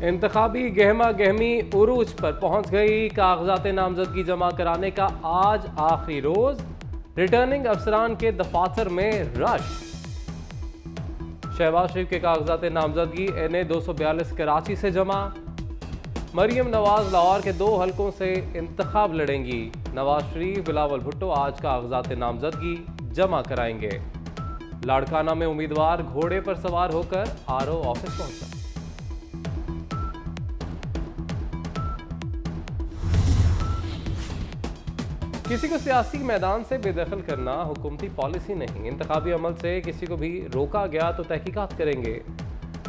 इंतखाबी गहमा गहमी उरूज पर पहुंच गई। कागजात नामजदगी जमा कराने का आज आखिरी रोज। रिटर्निंग अफसरान के दफातर में रश। शहबाज शरीफ के कागजात नामजदगी NA 242 कराची से जमा। मरियम नवाज लाहौर के 2 हलकों से इंतखाब लड़ेंगी। नवाज शरीफ बिलावल भुट्टो आज कागजात नामजदगी जमा कराएंगे। लाड़काना में उम्मीदवार घोड़े पर सवार होकर RO ऑफिस पहुंचा। किसी को सियासी मैदान से बेदखल करना हुकूमती पॉलिसी नहीं। इंतखाबी अमल से किसी को भी रोका गया तो तहकीकात करेंगे।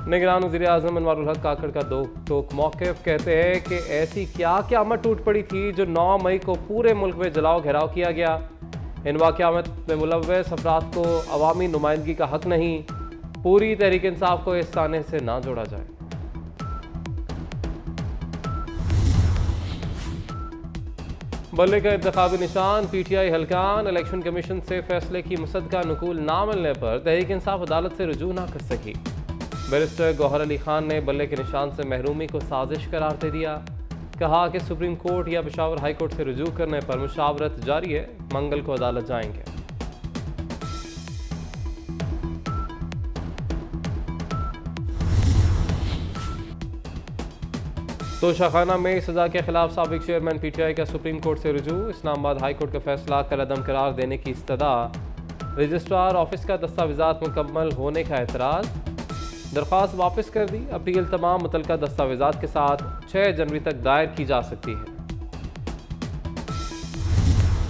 निगरान वज़ीर आज़म अनवारुल हक काकड़ का दो टोक मौक़िफ़। कहते हैं कि ऐसी क्या क़यामत टूट पड़ी थी जो 9 मई को पूरे मुल्क में जलाओ घेराव किया गया। इन वाक़यात में मुलव्वस अफराद को अवामी नुमाइंदगी का हक नहीं। पूरी तहरीक इंसाफ को इस ताने से ना जोड़ा जाए। बल्ले का इंतखाबी निशान PTI हल्कान। इलेक्शन कमीशन से फैसले की मुसद्दका नुकूल ना मिलने पर तहरीक इंसाफ अदालत से रुजू ना कर सकी। बैरिस्टर गौहर अली खान ने बल्ले के निशान से महरूमी को साजिश करार दे दिया। कहा कि सुप्रीम कोर्ट या पेशावर हाई कोर्ट से रुजू करने पर मुशावरत जारी है। मंगल को अदालत जाएंगे। तोशाखाना में सजा के खिलाफ साबिक चेयरमैन PTI का सुप्रीम कोर्ट से रुजू। इस्लामाबाद हाई कोर्ट का फैसला कलअदम करार देने की इस्तदा। रजिस्ट्रार ऑफिस का दस्तावेजात मुकम्मल होने का एतराज़। दरख्वास्त वापस कर दी। अपील तमाम मुतलका दस्तावेजात के साथ 6 जनवरी तक दायर की जा सकती है।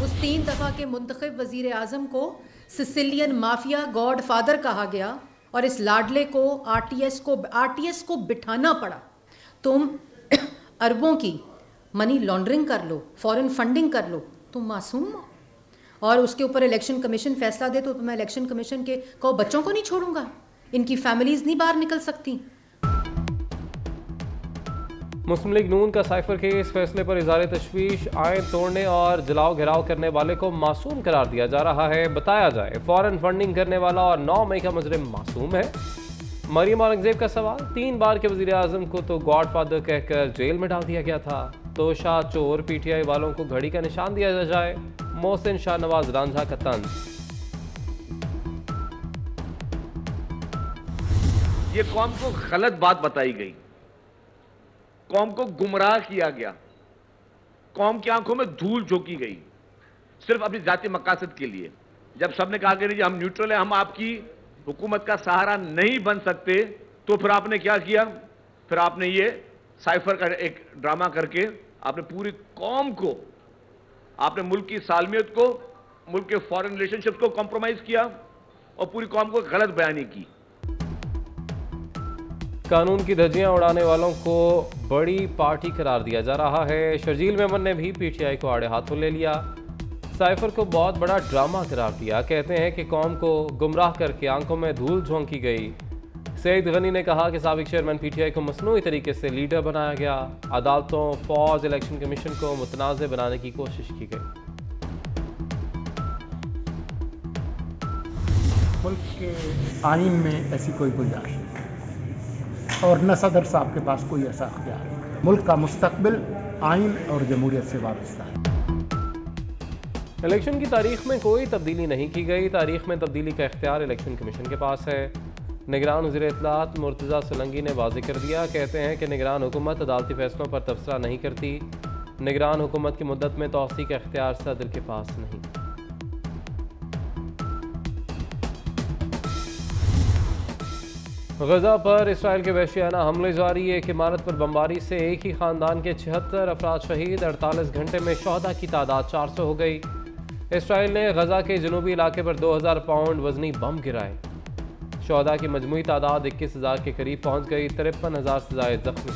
उस 3 दफ़ा के मुंतखब वज़ीर आज़म को सिसिलियन माफिया गॉड फादर कहा गया और इस लाडले को RTS को बिठाना पड़ा। तुम अरबों की मनी लॉन्ड्रिंग कर लो, फॉरेन फंडिंग कर लो, तुम मासूम हो। और उसके ऊपर इलेक्शन कमीशन फैसला दे तो मैं इलेक्शन कमीशन के बच्चों को नहीं छोड़ूंगा। इनकी फैमिलीज नहीं बाहर निकल सकती। मुस्लिम लीग नून का साइफर केस फैसले पर इज़हार तशवीश। आयन तोड़ने और जलाओ घेराव करने वाले को मासूम करार दिया जा रहा है। बताया जाए फॉरेन फंडिंग करने वाला और 9 मई का मुजरिम मासूम है। मरियम औरंगजेब का सवाल। 3 बार के वज़ीर आज़म को तो गॉड फादर कहकर जेल में डाल दिया गया था। तोशा चोर PTI वालों को घड़ी का निशान दिया जाए। मोहसिन शाहनवाज रांझा का तंज। ये कौम को गलत बात बताई गई, कौम को गुमराह किया गया, कौम की आंखों में धूल झोंकी गई सिर्फ अपनी जाती मकासद के लिए। जब सबने कहा कि हम न्यूट्रल हैं, हम आपकी हुकूमत का सहारा नहीं बन सकते, तो फिर आपने क्या किया? फिर आपने ये साइफर का एक ड्रामा करके आपने पूरी कौम को, आपने मुल्क की सालमियत को, मुल्क के फॉरेन रिलेशनशिप को कॉम्प्रोमाइज किया और पूरी कौम को गलत बयानी की। कानून की धज्जियां उड़ाने वालों को बड़ी पार्टी करार दिया जा रहा है। शर्जील मेमन ने भी PTI को आड़े हाथों ले लिया। साइफर को बहुत बड़ा ड्रामा करार दिया। कहते हैं कि कौम को गुमराह करके आंखों में धूल झोंकी गई। सईद गनी ने कहा कि साबिक चेयरमैन PTI को मसनूई तरीके से लीडर बनाया गया। अदालतों, फौज, इलेक्शन कमीशन को मुतनाज़ बनाने की कोशिश की गई। मुल्क के आइन में ऐसी कोई गुंजाइश नहीं और न सदर साहब के पास कोई ऐसा अख्तियार है। मुल्क का मुस्तकबिल आइन और जमहूरियत से वाबस्ता है। इलेक्शन की तारीख में कोई तब्दीली नहीं की गई। तारीख में तब्दीली का इख्तियार इलेक्शन कमीशन के पास है। निगरान वज़ीर इत्तलात मुर्तज़ा सोलंकी ने वाज़ेह कर दिया। कहते हैं कि निगरान हुकूमत अदालती फैसलों पर तबसरा नहीं करती। निगरान हुकूमत की मुद्दत में तौसी का इख्तियार सदर के पास नहीं। गजा पर इसराइल के वहशियाना हमले जारी। एक इमारत पर बमबारी से एक ही खानदान के 76 अफराद शहीद। 48 घंटे में शोहदा की तादाद 400 हो गई। इसराइल ने गजा के जनूबी इलाके पर 2000 पाउंड वजनी बम गिराए। शोहदा की मजमूई तादाद 21,000 के करीब पहुंच गई। 53,000 से ज़ायद जख्मी।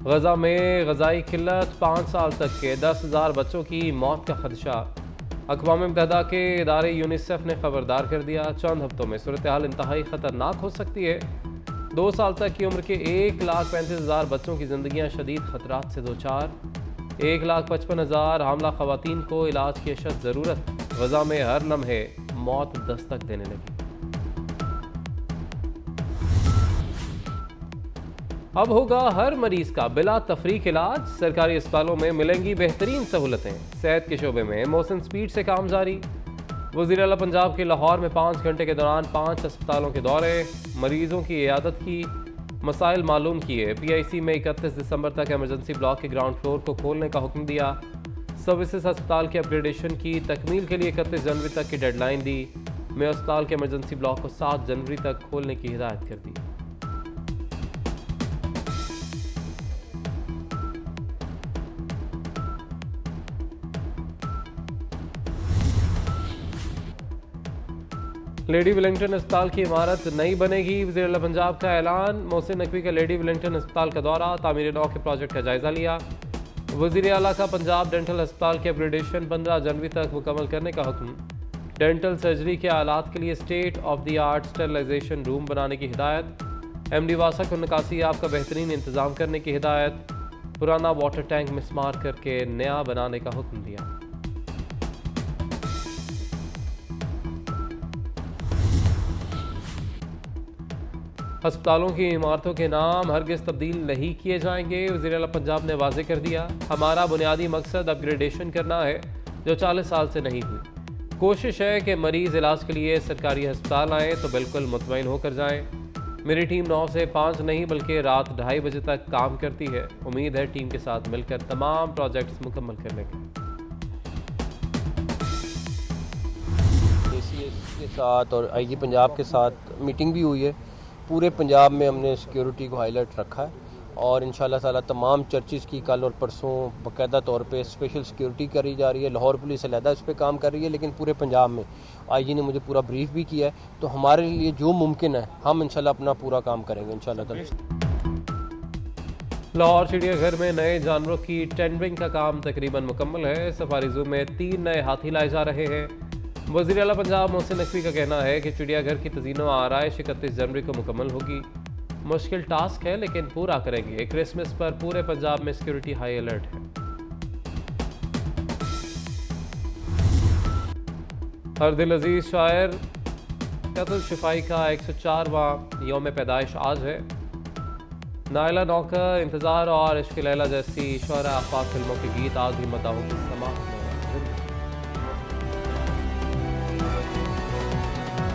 गजा में गजाई किल्लत। 5 साल तक के 10,000 बच्चों की मौत का खदशा। अक़वाम मुत्तहिदा के इदारे यूनिसेफ ने खबरदार कर दिया। चंद हफ्तों में सूरत हाल इंतहाई ख़तरनाक हो सकती है। 2 साल तक की उम्र के 1,35,000 बच्चों की ज़िंदगियाँ शदीद ख़तरात से दो चार। 1,55,000 हामला ख़वातीन को इलाज की अशद ज़रूरत। गजा में हर लम्हे मौत दस्तक देने लगी। अब होगा हर मरीज का बिला तफरीक इलाज, सरकारी अस्पतालों में मिलेंगी बेहतरीन सहूलतें। सेहत के शोबे में मोहसिन स्पीड से काम जारी। वज़ीर आला पंजाब के लाहौर में 5 घंटे के दौरान 5 अस्पतालों के दौरे, मरीजों की इयादत की, मसाइल मालूम किए। PIC में 31 दिसंबर तक एमरजेंसी ब्लॉक के ग्राउंड फ्लोर को खोलने का हुक्म दिया। सर्विसेज अस्पताल के अपग्रेडेशन की तकमील के लिए 31 जनवरी तक की डेडलाइन दी। में अस्पताल के एमरजेंसी ब्लॉक को 7 जनवरी तक खोलने की हिदायत कर दी। लेडी विलिंगटन अस्पताल की इमारत नई बनेगी, वज़ीर आला पंजाब का ऐलान। मोहसिन नकवी का लेडी विलिंगटन अस्पताल का दौरा, तामीर नौ के प्रोजेक्ट का जायजा लिया। वज़ीर आला का पंजाब डेंटल अस्पताल के अपग्रेडेशन 15 जनवरी तक मुकम्मल करने का हुक्म। डेंटल सर्जरी के आलात के लिए state of the art sterilisation room बनाने की हिदायत। MD वासा को निकासी आप का बेहतरीन इंतज़ाम करने की हिदायत। पुराना वाटर टैंक मिसमार करके नया बनाने का हुक्म दिया। अस्पतालों की इमारतों के नाम हरगिज़ तब्दील नहीं किए जाएंगे, वज़ीर आला पंजाब ने वाज़ेह कर दिया। हमारा बुनियादी मकसद अपग्रेडेशन करना है जो 40 साल से नहीं हुई। कोशिश है कि मरीज़ इलाज के लिए सरकारी अस्पताल आएँ तो बिल्कुल मुतमईन होकर जाएँ। मेरी टीम 9 से 5 नहीं बल्कि रात 2:30 बजे तक काम करती है। उम्मीद है टीम के साथ मिलकर तमाम प्रोजेक्ट्स मुकम्मल कर लेंगे। ACS के साथ और IG पंजाब के साथ मीटिंग भी हुई है। पूरे पंजाब में हमने सिक्योरिटी को हाईलाइट रखा है और इंशाल्लाह ताला तमाम चर्चिज़ की कल और परसों बाकायदा तौर पे स्पेशल सिक्योरिटी करी जा रही है। लाहौर पुलिस अलहदा इस पर काम कर रही है, लेकिन पूरे पंजाब में IG ने मुझे पूरा ब्रीफ भी किया है। तो हमारे लिए जो मुमकिन है हम इंशाल्लाह अपना पूरा काम करेंगे इंशाल्लाह ताला। लाहौर चिड़ियाघर में नए जानवरों की टेंडरिंग का काम तकरीबन मुकम्मल है। सफारी जू में 3 नए हाथी लाए जा रहे हैं। वज़ीर आला पंजाब मोहसिन नकवी का कहना है कि चिड़ियाघर की तज़ीनो आराइश 31 जनवरी को मुकम्मल होगी। मुश्किल टास्क है लेकिन पूरा करेंगे। क्रिसमस पर पूरे पंजाब में सिक्योरिटी हाई अलर्ट है। हर दिल अजीज शायर कत्ल शिफाई का 104वां यौम पैदाइश आज है। नायला नौकर, इंतज़ार और इश्क लैला जैसी शोहरा आफाक फिल्मों के गीत आज भी मदाहों की